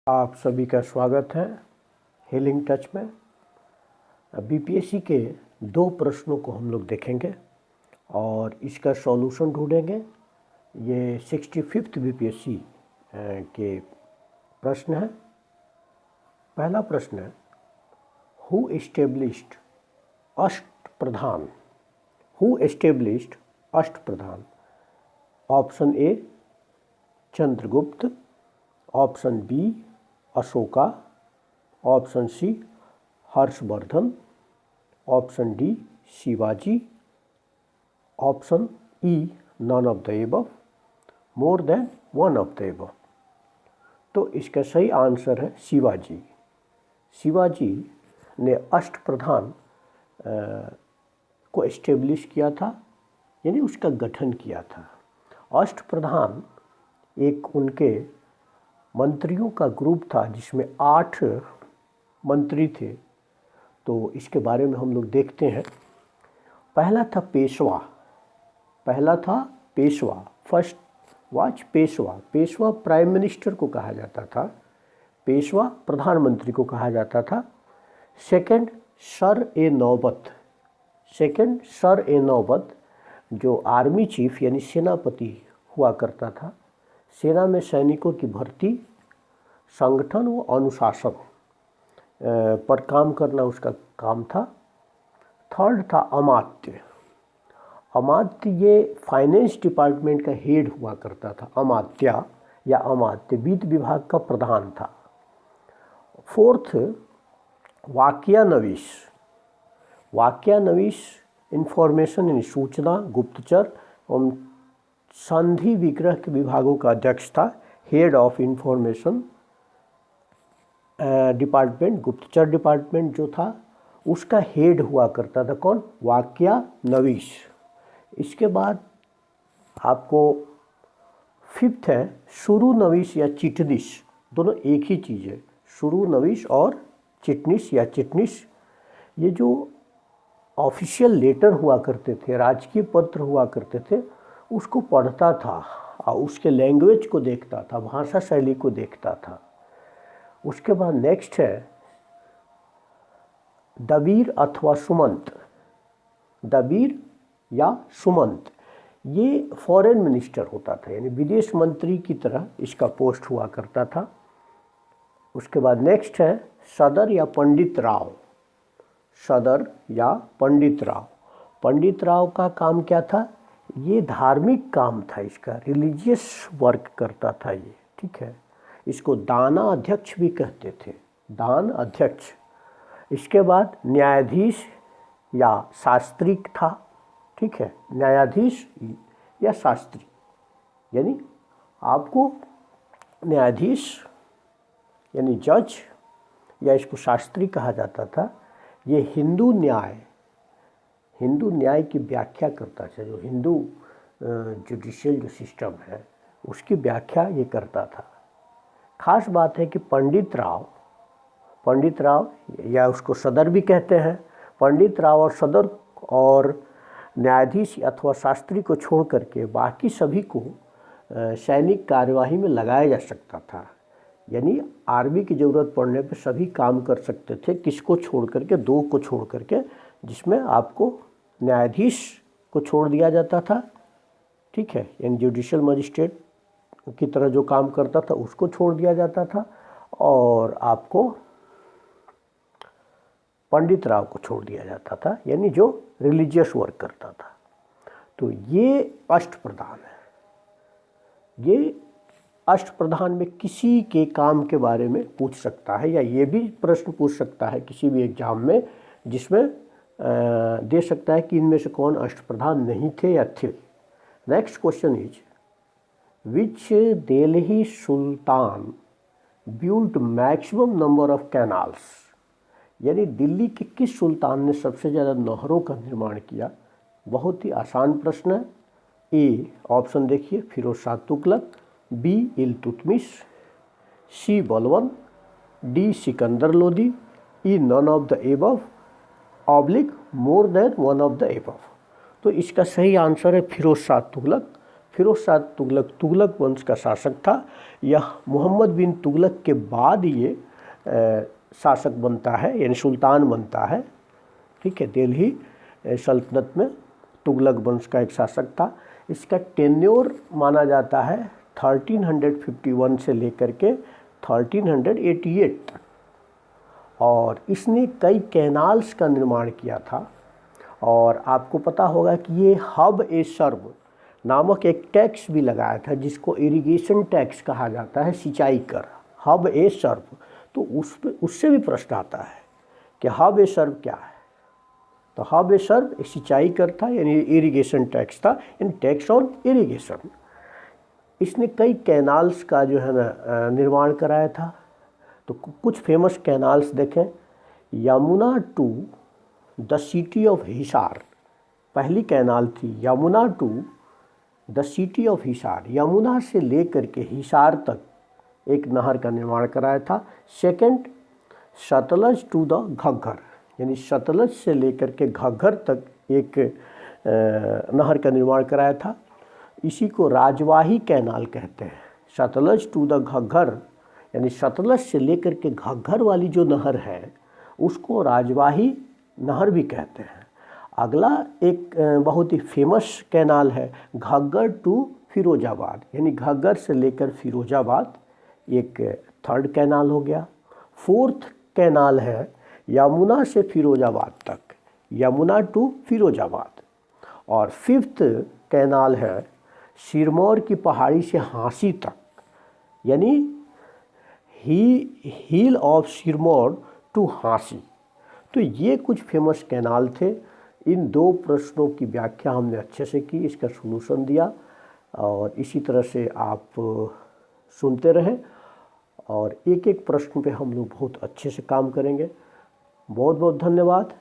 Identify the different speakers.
Speaker 1: आप सभी का स्वागत है हीलिंग टच में। बीपीएससी के 2 प्रश्नों को हम लोग देखेंगे और इसका सॉल्यूशन ढूंढेंगे। ये 65th बीपीएससी के प्रश्न है। पहला प्रश्न है, who established Ashtapradhan? Who established Ashtapradhan? Option A Chandragupta, option B Ashoka, option C Harshavardhan, option D Shivaji, option E none of the above, more than one of the above. तो इसका सही आंसर है शिवाजी। शिवाजी ने अष्टप्रधान को एस्टेब्लिश किया था, यानी उसका गठन किया था। अष्टप्रधान एक उनके मंत्रियों का ग्रुप था जिसमें 8 मंत्री थे। तो इसके बारे में हम लोग देखते हैं। पहला था Peshwa. First was Peshwa. Peshwa prime minister को कहा जाता था, पेशवा प्रधानमंत्री को कहा जाता था। सेकंड सर ए नौबत जो आर्मी चीफ यानी सेनापति हुआ करता था। सेना में सैनिकों की भर्ती, संगठन व अनुशासन पर काम करना उसका काम था। थर्ड था अमात्य। ये फाइनेंस डिपार्टमेंट का हेड हुआ करता था। अमात्य वित्त विभाग का प्रधान था। फोर्थ वाक्यानवीश इंफॉर्मेशन यानी सूचना, गुप्तचर एवं संधि विग्रह के विभागों का अध्यक्ष था। हेड ऑफ इंफॉर्मेशन डिपार्टमेंट, गुप्तचर डिपार्टमेंट जो था उसका हेड हुआ करता था कौन? वाक्यानवीश। इसके बाद आपको फिफ्थ है शुरुनवीश या चिटनिस। दोनों एक ही चीज़ है, शुरुनवीश और चिटनिस। ये जो ऑफिशियल लेटर हुआ करते थे, राजकीय पत्र हुआ करते थे, उसको पढ़ता था और उसके लैंग्वेज को देखता था, भाषा शैली को देखता था। उसके बाद नेक्स्ट है दबीर अथवा सुमंत। दबीर या सुमंत ये फॉरेन मिनिस्टर होता था, यानी विदेश मंत्री की तरह इसका पोस्ट हुआ करता था। उसके बाद नेक्स्ट है सदर या पंडित राव। पंडित राव का काम क्या था? ये धार्मिक काम था, इसका रिलीजियस वर्क करता था ये, ठीक है। इसको दाना अध्यक्ष भी कहते थे, दान अध्यक्ष। इसके बाद न्यायाधीश या शास्त्री था, ठीक है। न्यायाधीश या शास्त्री, यानी आपको न्यायाधीश यानी जज या इसको शास्त्री कहा जाता था। ये हिंदू न्याय की व्याख्या करता था। जो हिंदू जुडिशियल जो सिस्टम है उसकी व्याख्या ये करता था। खास बात है कि पंडित राव या उसको सदर भी कहते हैं। पंडित राव और सदर और न्यायाधीश अथवा शास्त्री को छोड़ करके बाकी सभी को सैनिक कार्यवाही में लगाया जा सकता था। यानी आर्मी की ज़रूरत पड़ने पर सभी काम कर सकते थे। किसको छोड़ करके? 2 को छोड़ करके, जिसमें आपको न्यायाधीश को छोड़ दिया जाता था, ठीक है, यानी जुडिशियल मजिस्ट्रेट की तरह जो काम करता था उसको छोड़ दिया जाता था, और आपको पंडित राव को छोड़ दिया जाता था, यानी जो रिलीजियस वर्क करता था। तो ये अष्टप्रधान है। ये अष्टप्रधान में किसी के काम के बारे में पूछ सकता है, या ये भी प्रश्न पूछ सकता है किसी भी एग्जाम में, जिसमें दे सकता है कि इनमें से कौन अष्टप्रधान नहीं थे या थे। Next question is which Delhi Sultan built maximum number of canals? यानी दिल्ली के किस सुल्तान ने सबसे ज़्यादा नहरों का निर्माण किया? बहुत ही आसान प्रश्न है। ए ऑप्शन देखिए, Firoz Shah Tughlaq, B Iltutmish, C Balban, D Sikandar Lodi, E none of the above, oblique more than one of the above. तो इसका सही आंसर है फिरोज शाह तुगलक। फिरोज शाह तुगलक तुगलक वंश का शासक था। यह मोहम्मद बिन तुगलक के बाद ये शासक बनता है, यानी सुल्तान बनता है। ठीक है, दिल्ली सल्तनत में तुगलक वंश का एक शासक था। इसका टेन्योर माना जाता है 1351 से लेकर के 1388 तक, और इसने कई कैनाल्स का निर्माण किया था। और आपको पता होगा कि ये हब ए सर्व नामक एक टैक्स भी लगाया था, जिसको इरिगेशन टैक्स कहा जाता है, सिंचाई कर, हब ए सर्व। तो उससे भी प्रश्न आता है कि हब ए सर्व क्या है। तो हब ए सर्व एक सिंचाई कर था, यानी इरिगेशन टैक्स था, यानी टैक्स ऑन इरिगेशन। इसने कई कैनाल्स का जो है ना निर्माण कराया था। तो कुछ फेमस कैनाल्स देखें। Yamuna to the city of Hisar, पहली कैनाल थी Yamuna to the city of Hisar, Yamuna से लेकर के हिसार तक एक नहर का निर्माण कराया था। Second, Sutlej to the Ghaggar, यानी सतलज से लेकर के घग्गर तक एक नहर का निर्माण कराया था। इसी को राजवाही कैनाल कहते हैं। सतलज टू द घग्गर, यानी सतलज से लेकर के घग्गर वाली जो नहर है उसको राजवाही नहर भी कहते हैं। अगला एक बहुत ही फेमस कैनाल है घग्गर टू फिरोजाबाद, यानी घग्गर से लेकर फिरोजाबाद, एक थर्ड कैनाल हो गया। फोर्थ कैनाल है यमुना से फिरोजाबाद तक, यमुना टू फिरोजाबाद। और फिफ्थ कैनाल है सिरमौर की पहाड़ी से हांसी तक, यानी हिल ऑफ सिरमौर टू हांसी। तो ये कुछ फेमस कैनाल थे। इन दो प्रश्नों की व्याख्या हमने अच्छे से की, इसका सॉल्यूशन दिया, और इसी तरह से आप सुनते रहें और एक एक प्रश्न पे हम लोग बहुत अच्छे से काम करेंगे। बहुत बहुत धन्यवाद।